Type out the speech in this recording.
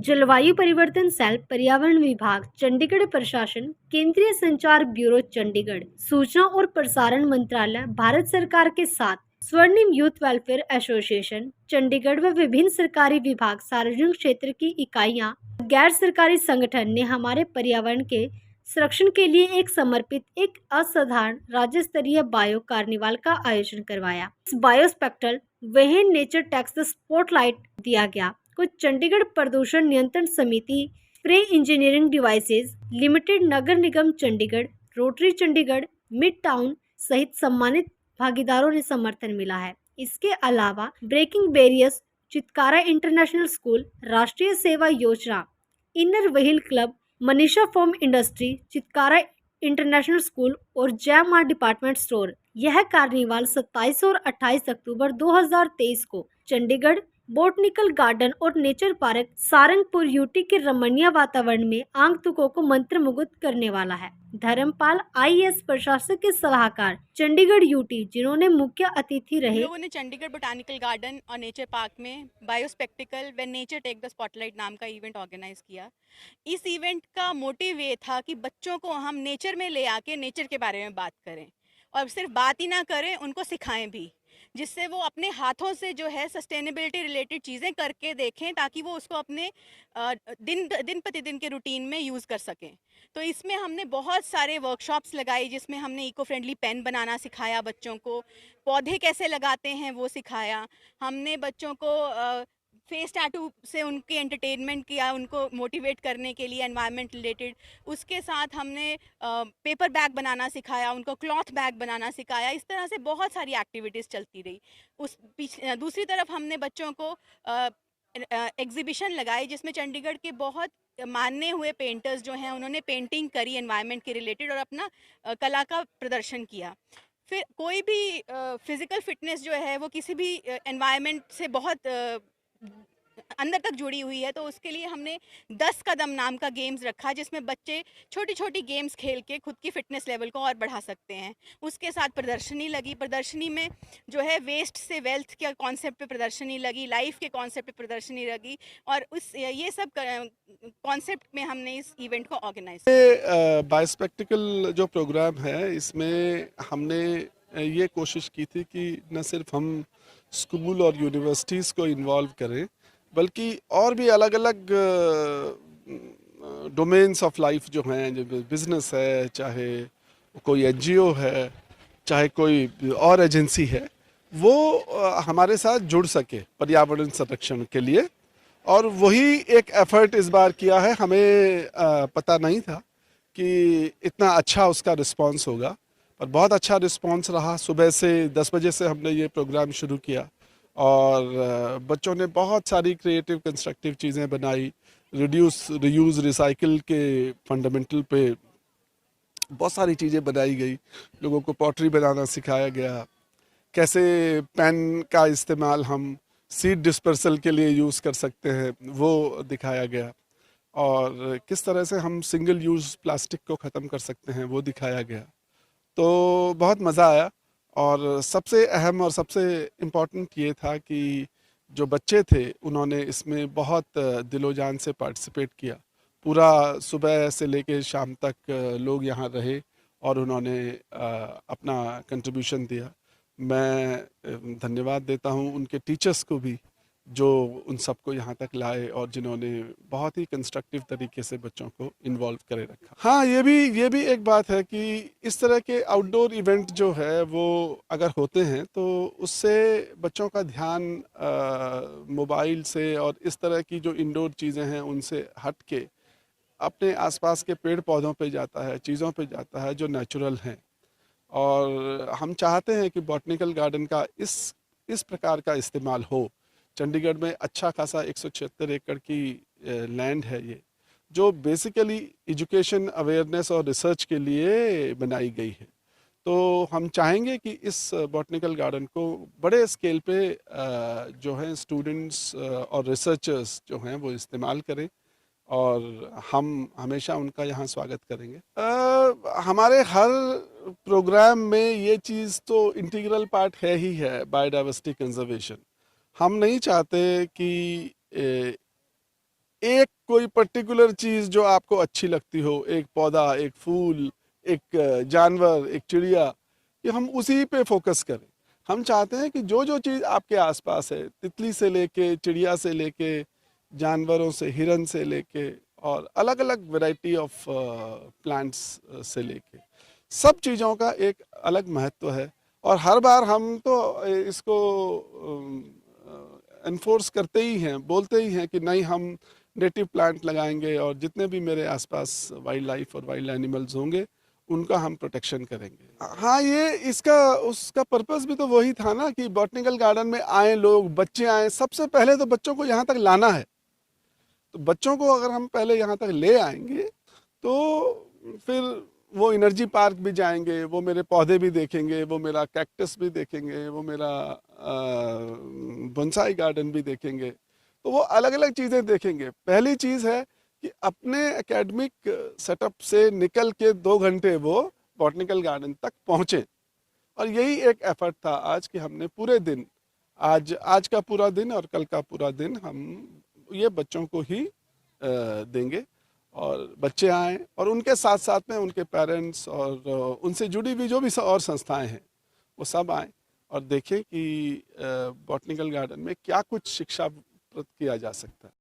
जलवायु परिवर्तन सेल, पर्यावरण विभाग, चंडीगढ़ प्रशासन, केंद्रीय संचार ब्यूरो चंडीगढ़, सूचना और प्रसारण मंत्रालय, भारत सरकार के साथ स्वर्णिम यूथ वेलफेयर एसोसिएशन चंडीगढ़ व विभिन्न सरकारी विभाग, सार्वजनिक क्षेत्र की इकाइयां, गैर सरकारी संगठन ने हमारे पर्यावरण के संरक्षण के लिए एक समर्पित एक असाधारण राज्य स्तरीय बायो कार्निवाल का आयोजन करवाया। इस बायो स्पेक्ट्रल वह नेचर टैक्स स्पॉटलाइट दिया गया। कुछ चंडीगढ़ प्रदूषण नियंत्रण समिति, स्प्रे इंजीनियरिंग डिवाइसेस लिमिटेड, नगर निगम Chandigarh, Rotary Chandigarh, mid town सहित सम्मानित भागीदारों ने समर्थन मिला है। इसके अलावा breaking barriers, Chitkara international school, Rashtriya Seva Yojana, inner wheel club, Manisha foam industry, Chitkara international school और जय मां डिपार्टमेंट स्टोर। यह कार्निवाल 27 और 28 अक्टूबर 2023 को चंडीगढ़ बोटनिकल गार्डन और नेचर पार्क सारंगपुर यूटी के रमणीय वातावरण में आगंतुकों को मंत्रमुग्ध करने वाला है। धर्मपाल आईएएस प्रशासक के सलाहकार चंडीगढ़ यूटी, जिन्होंने मुख्य अतिथि रहे। लोगों ने चंडीगढ़ बोटानिकल गार्डन और नेचर पार्क में बायो स्पेक्टिकल व नेचर टेक द स्पॉटलाइट नाम का इवेंट ऑर्गेनाइज किया। इस इवेंट का मोटिव ये था कि बच्चों को हम नेचर में ले आके नेचर के बारे में बात करें और सिर्फ बात ही ना करें, उनको सिखाएं भी, जिससे वो अपने हाथों से जो है सस्टेनेबिलिटी रिलेटेड चीज़ें करके देखें, ताकि वो उसको अपने दिन प्रतिदिन के रूटीन में यूज़ कर सकें। तो इसमें हमने बहुत सारे वर्कशॉप्स लगाई, जिसमें हमने इको फ्रेंडली पेन बनाना सिखाया बच्चों को, पौधे कैसे लगाते हैं वो सिखाया। हमने बच्चों को फेस टैटू से उनकी एंटरटेनमेंट किया, उनको मोटिवेट करने के लिए एनवायरनमेंट रिलेटेड। उसके साथ हमने पेपर बैग बनाना सिखाया, उनको क्लॉथ बैग बनाना सिखाया। इस तरह से बहुत सारी एक्टिविटीज़ चलती रही। दूसरी तरफ हमने बच्चों को एग्जीबिशन लगाई, जिसमें चंडीगढ़ के बहुत माने हुए पेंटर्स जो हैं उन्होंने पेंटिंग करी एनवायरनमेंट के रिलेटेड और अपना कला का प्रदर्शन किया। फिर कोई भी फिज़िकल फिटनेस जो है वो किसी भी एनवायरनमेंट से बहुत अंदर तक जुड़ी हुई है, तो उसके लिए हमने 10 कदम नाम का गेम्स रखा, जिसमें बच्चे छोटी छोटी गेम्स खेल के खुद की फिटनेस लेवल को और बढ़ा सकते हैं। उसके साथ प्रदर्शनी लगी। प्रदर्शनी में जो है वेस्ट से वेल्थ के कॉन्सेप्ट पे प्रदर्शनी लगी, लाइफ के कॉन्सेप्ट पे प्रदर्शनी लगी, और ये सब कॉन्सेप्ट में हमने इस इवेंट को ऑर्गेनाइज। बायोस्पेक्टिकल जो प्रोग्राम है, इसमें हमने ये कोशिश की थी कि न सिर्फ हम स्कूल और यूनिवर्सिटीज़ को इन्वॉल्व करें, बल्कि और भी अलग अलग डोमेन्स ऑफ लाइफ जो हैं, जो बिजनेस है, चाहे कोई एनजीओ है, चाहे कोई और एजेंसी है, वो हमारे साथ जुड़ सके पर्यावरण संरक्षण के लिए। और वही एक एफर्ट इस बार किया है। हमें पता नहीं था कि इतना अच्छा उसका रिस्पांस होगा, पर बहुत अच्छा रिस्पांस रहा। सुबह से 10 बजे से हमने ये प्रोग्राम शुरू किया और बच्चों ने बहुत सारी क्रिएटिव कंस्ट्रक्टिव चीज़ें बनाई। रिड्यूस, रीयूज़, रिसाइकिल के फंडामेंटल पे बहुत सारी चीज़ें बनाई गई। लोगों को पॉटरी बनाना सिखाया गया, कैसे पेन का इस्तेमाल हम सीड डिस्पर्सल के लिए यूज़ कर सकते हैं वो दिखाया गया, और किस तरह से हम सिंगल यूज़ प्लास्टिक को ख़त्म कर सकते हैं वो दिखाया गया। तो बहुत मज़ा आया। और सबसे अहम और सबसे इम्पॉर्टेंट ये था कि जो बच्चे थे उन्होंने इसमें बहुत दिलो जान से पार्टिसिपेट किया। पूरा सुबह से लेके शाम तक लोग यहाँ रहे और उन्होंने अपना कंट्रीब्यूशन दिया। मैं धन्यवाद देता हूँ उनके टीचर्स को भी, जो उन सबको यहाँ तक लाए और जिन्होंने बहुत ही कंस्ट्रक्टिव तरीके से बच्चों को इन्वॉल्व करे रखा। हाँ, ये भी एक बात है कि इस तरह के आउटडोर इवेंट जो है वो अगर होते हैं तो उससे बच्चों का ध्यान मोबाइल से और इस तरह की जो इंडोर चीज़ें हैं उनसे हट के अपने आसपास के पेड़ पौधों पे जाता है, चीज़ों पे जाता है जो नेचुरल हैं। और हम चाहते हैं कि बॉटनिकल गार्डन का इस प्रकार का इस्तेमाल हो। चंडीगढ़ में अच्छा खासा 176 एकड़ की लैंड है ये, जो बेसिकली एजुकेशन, अवेयरनेस और रिसर्च के लिए बनाई गई है। तो हम चाहेंगे कि इस बॉटनिकल गार्डन को बड़े स्केल पे जो हैं स्टूडेंट्स और रिसर्चर्स जो हैं वो इस्तेमाल करें, और हम हमेशा उनका यहाँ स्वागत करेंगे। हमारे हर प्रोग्राम में ये चीज़ तो इंटीग्रल पार्ट है ही है, बायोडाइवर्सिटी कंजर्वेशन। हम नहीं चाहते कि एक कोई पर्टिकुलर चीज़ जो आपको अच्छी लगती हो, एक पौधा, एक फूल, एक जानवर, एक चिड़िया, कि हम उसी पे फोकस करें। हम चाहते हैं कि जो चीज़ आपके आसपास है, तितली से लेके, चिड़िया से लेके, जानवरों से, हिरन से लेके और अलग-अलग वैरायटी ऑफ प्लांट्स से लेके, सब चीज़ों का एक अलग महत्व है। और हर बार हम तो इसको एनफोर्स करते ही हैं, बोलते ही हैं कि नहीं, हम नेटिव प्लांट लगाएंगे और जितने भी मेरे आसपास वाइल्ड लाइफ और वाइल्ड एनिमल्स होंगे उनका हम प्रोटेक्शन करेंगे। हाँ, ये इसका उसका पर्पस भी तो वही था ना कि बॉटनिकल गार्डन में आए लोग, बच्चे आए, सबसे पहले तो बच्चों को यहाँ तक लाना है। तो बच्चों को अगर हम पहले यहाँ तक ले आएंगे तो फिर वो एनर्जी पार्क भी जाएंगे, वो मेरे पौधे भी देखेंगे, वो मेरा कैक्टस भी देखेंगे, वो मेरा बोनसाई गार्डन भी देखेंगे। तो वो अलग अलग चीज़ें देखेंगे। पहली चीज़ है कि अपने एकेडमिक सेटअप से निकल के 2 घंटे वो बॉटनिकल गार्डन तक पहुँचे। और यही एक एफर्ट था आज कि हमने पूरे दिन, आज का पूरा दिन और कल का पूरा दिन हम ये बच्चों को ही देंगे। और बच्चे आएँ और उनके साथ साथ में उनके पेरेंट्स और उनसे जुड़ी हुई जो भी और संस्थाएं हैं वो सब आएँ और देखें कि बॉटनिकल गार्डन में क्या कुछ शिक्षा प्रद किया जा सकता है।